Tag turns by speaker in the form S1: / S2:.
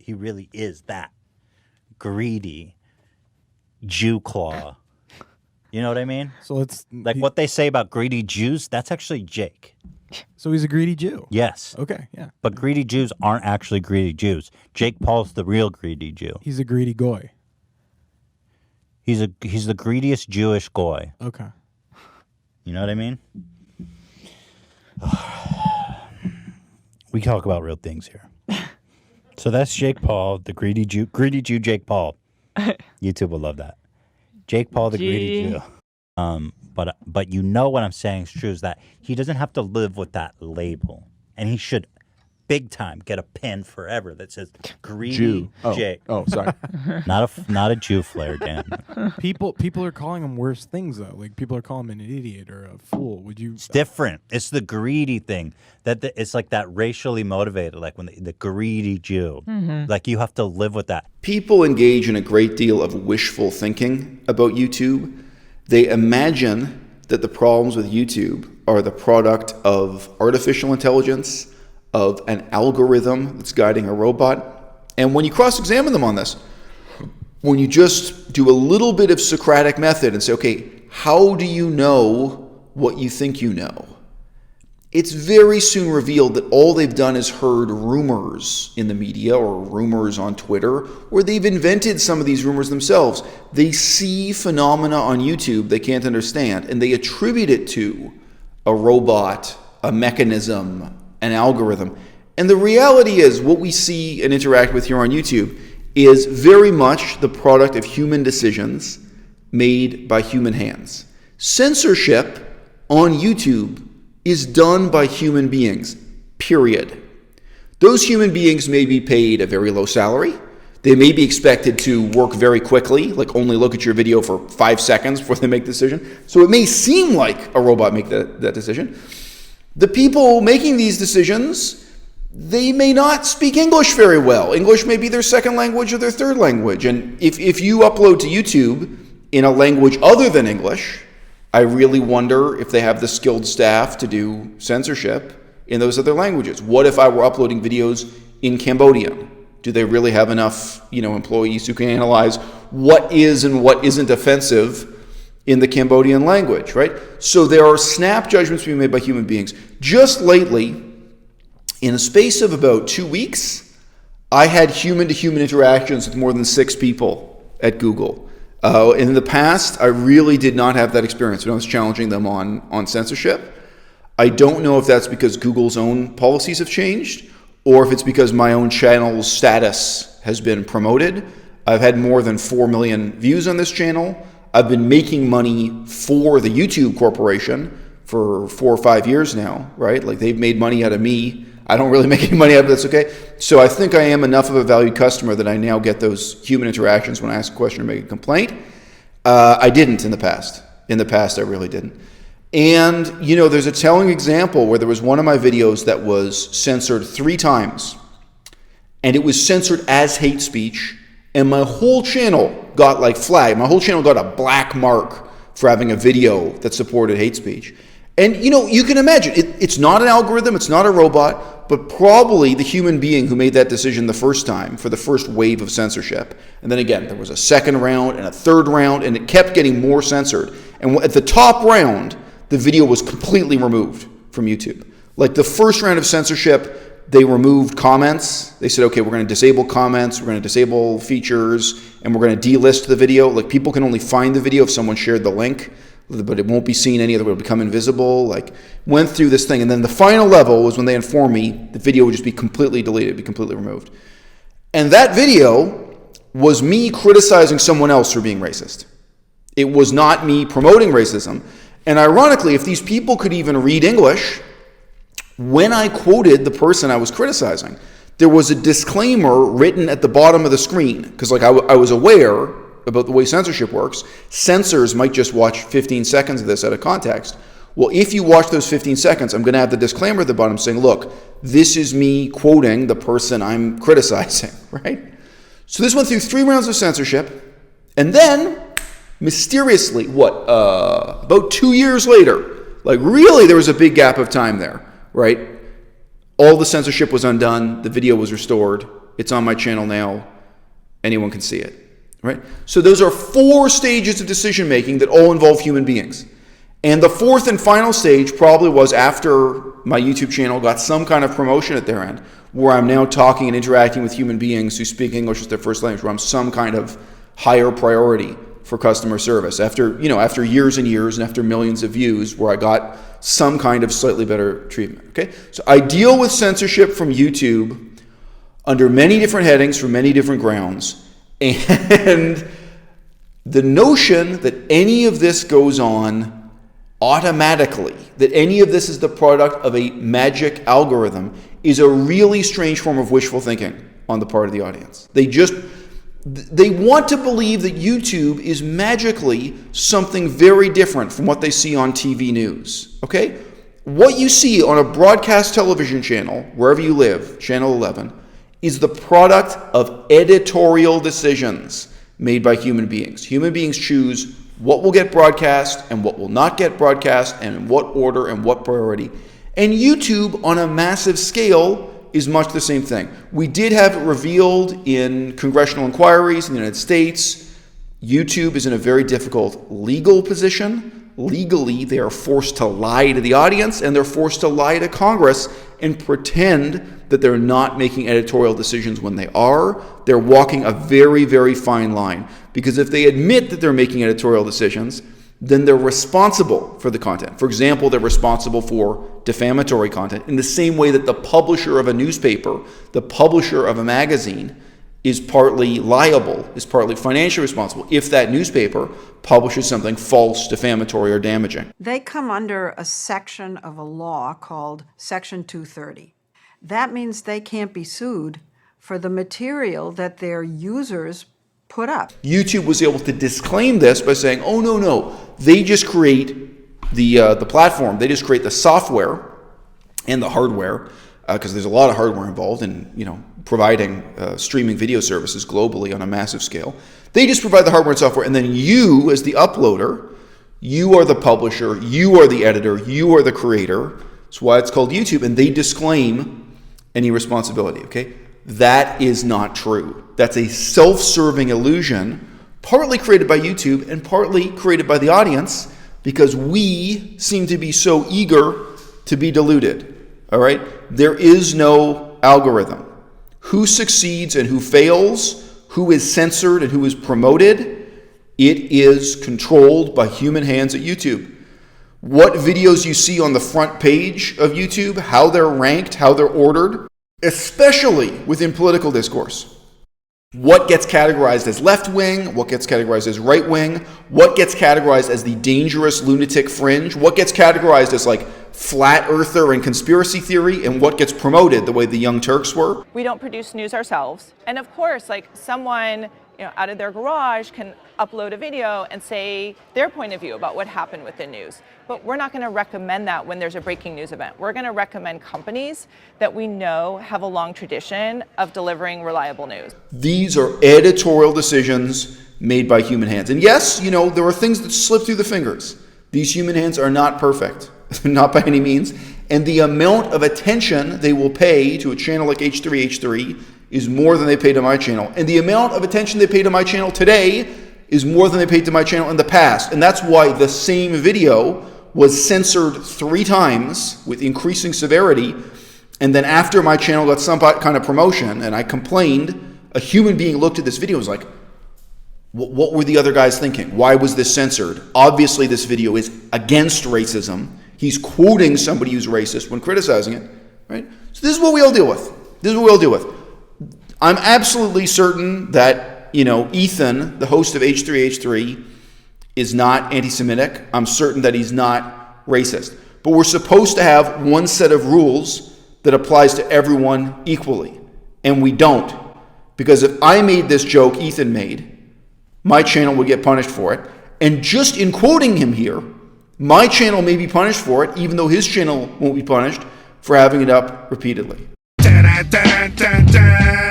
S1: he really is that greedy Jew claw. You know what I mean?
S2: So it's
S1: like what they say about greedy Jews. That's actually Jake.
S2: So he's a greedy Jew.
S1: Yes.
S2: Okay. Yeah.
S1: But greedy Jews aren't actually greedy Jews. Jake Paul's the real greedy Jew.
S2: He's a greedy goy.
S1: He's the greediest Jewish goy.
S2: Okay.
S1: You know what I mean? We talk about real things here. So that's Jake Paul, the greedy Jew Jake Paul. YouTube will love that. Jake Paul, the greedy Jew. But you know what I'm saying is true is that he doesn't have to live with that label, and he should big time get a pin forever that says greedy
S3: Jew.
S1: Jake.
S3: Oh, sorry.
S1: not a Jew flair, Dan.
S2: People are calling him worse things though. Like people are calling him an idiot or a fool. Would you?
S1: It's different. It's the greedy thing. It's like that racially motivated, like when the greedy Jew. Like you have to live with that.
S4: People engage in a great deal of wishful thinking about YouTube. They imagine that the problems with YouTube are the product of artificial intelligence, of an algorithm that's guiding a robot. And when you cross-examine them on this, when you just do a little bit of Socratic method and say, okay, how do you know what you think you know? It's very soon revealed that all they've done is heard rumors in the media or rumors on Twitter, or they've invented some of these rumors themselves. They see phenomena on YouTube they can't understand, and they attribute it to a robot, a mechanism, an algorithm. And the reality is what we see and interact with here on YouTube is very much the product of human decisions made by human hands. Censorship on YouTube is done by human beings, period. Those human beings may be paid a very low salary. They may be expected to work very quickly, like only look at your video for 5 seconds before they make the decision. So it may seem like a robot make that decision. The people making these decisions, they may not speak English very well. English may be their second language or their third language. And if you upload to YouTube in a language other than English, I really wonder if they have the skilled staff to do censorship in those other languages. What if I were uploading videos in Cambodian? Do they really have enough, employees who can analyze what is and what isn't offensive in the Cambodian language, right? So there are snap judgments being made by human beings. Just lately, in a space of about 2 weeks, I had human-to-human interactions with more than 6 people at Google. In the past, I really did not have that experience when I was challenging them on censorship. I don't know if that's because Google's own policies have changed or if it's because my own channel's status has been promoted. I've had more than 4 million views on this channel. I've been making money for the YouTube Corporation for 4 or 5 years now, right? Like they've made money out of me. I don't really make any money out of this, okay? So I think I am enough of a valued customer that I now get those human interactions when I ask a question or make a complaint. I didn't in the past. In the past, I really didn't. And, there's a telling example where there was one of my videos that was censored 3 times. And it was censored as hate speech. And my whole channel got flagged. My whole channel got a black mark for having a video that supported hate speech. And, you can imagine, it's not an algorithm, it's not a robot, but probably the human being who made that decision the first time for the first wave of censorship. And then again, there was a second round and a third round, and it kept getting more censored. And at the top round, the video was completely removed from YouTube. Like the first round of censorship, they removed comments. They said, okay, we're going to disable comments, we're going to disable features, and we're going to delist the video. Like people can only find the video if someone shared the link, but it won't be seen any other way. It'll become invisible. Went through this thing. And then the final level was when they informed me the video would just be completely deleted, be completely removed. And that video was me criticizing someone else for being racist. It was not me promoting racism. And ironically, if these people could even read English, when I quoted the person I was criticizing, there was a disclaimer written at the bottom of the screen. Because I was aware about the way censorship works. Censors might just watch 15 seconds of this out of context. Well, if you watch those 15 seconds, I'm going to have the disclaimer at the bottom saying, look, this is me quoting the person I'm criticizing, right? So this went through 3 rounds of censorship. And then, mysteriously, about 2 years later, really there was a big gap of time there, right? All the censorship was undone. The video was restored. It's on my channel now. Anyone can see it, right? So those are 4 stages of decision making that all involve human beings. And the 4th and final stage probably was after my YouTube channel got some kind of promotion at their end, where I'm now talking and interacting with human beings who speak English as their first language, where I'm some kind of higher priority for customer service. After years and years and after millions of views, where I got some kind of slightly better treatment. Okay, so I deal with censorship from YouTube under many different headings for many different grounds, and the notion that any of this goes on automatically, that any of this is the product of a magic algorithm, is a really strange form of wishful thinking on the part of the audience. They want to believe that YouTube is magically something very different from what they see on TV news. Okay? What you see on a broadcast television channel, wherever you live, channel 11, is the product of editorial decisions made by human beings. Human beings choose what will get broadcast and what will not get broadcast, and in what order and what priority. And YouTube, on a massive scale, is much the same thing. We did have it revealed in congressional inquiries in the United States. YouTube is in a very difficult legal position. Legally, they are forced to lie to the audience, and they're forced to lie to Congress and pretend that they're not making editorial decisions when they are. They're walking a very, very fine line. Because if they admit that they're making editorial decisions, then they're responsible for the content. For example, they're responsible for defamatory content in the same way that the publisher of a newspaper, the publisher of a magazine, is partly liable, is partly financially responsible if that newspaper publishes something false, defamatory, or damaging.
S3: They come under a section of a law called Section 230. That means they can't be sued for the material that their users put up.
S4: YouTube was able to disclaim this by saying, oh, no, they just create the platform. They just create the software and the hardware, because there's a lot of hardware involved in providing streaming video services globally on a massive scale. They just provide the hardware and software, and then you, as the uploader, you are the publisher, you are the editor, you are the creator. That's why it's called YouTube, and they disclaim any responsibility, okay? That is not true. That's a self-serving illusion, partly created by YouTube and partly created by the audience, because we seem to be so eager to be deluded, all right? There is no algorithm. Who succeeds and who fails, who is censored and who is promoted, it is controlled by human hands at YouTube. What videos you see on the front page of YouTube, how they're ranked, how they're ordered, especially within political discourse. What gets categorized as left-wing, what gets categorized as right-wing, what gets categorized as the dangerous lunatic fringe, what gets categorized as like flat earther and conspiracy theory, and what gets promoted the way the Young Turks were.
S5: We don't produce news ourselves. And of course, like someone out of their garage can upload a video and say their point of view about what happened with the news. But we're not going to recommend that when there's a breaking news event. We're going to recommend companies that we know have a long tradition of delivering reliable news. These
S4: are editorial decisions made by human hands. And yes, there are things that slip through the fingers. These human hands are not perfect, not by any means. And the amount of attention they will pay to a channel like H3H3 is more than they pay to my channel. And the amount of attention they pay to my channel today is more than they paid to my channel in the past. And that's why the same video was censored 3 times with increasing severity. And then after my channel got some kind of promotion and I complained, a human being looked at this video and was like, what were the other guys thinking? Why was this censored? Obviously this video is against racism. He's quoting somebody who's racist when criticizing it, right? So this is what we all deal with. This is what we all deal with. I'm absolutely certain that, Ethan, the host of H3H3, is not anti-Semitic. I'm certain that he's not racist. But we're supposed to have one set of rules that applies to everyone equally. And we don't. Because if I made this joke Ethan made, my channel would get punished for it. And just in quoting him here, my channel may be punished for it, even though his channel won't be punished for having it up repeatedly.
S6: Dun, dun, dun, dun.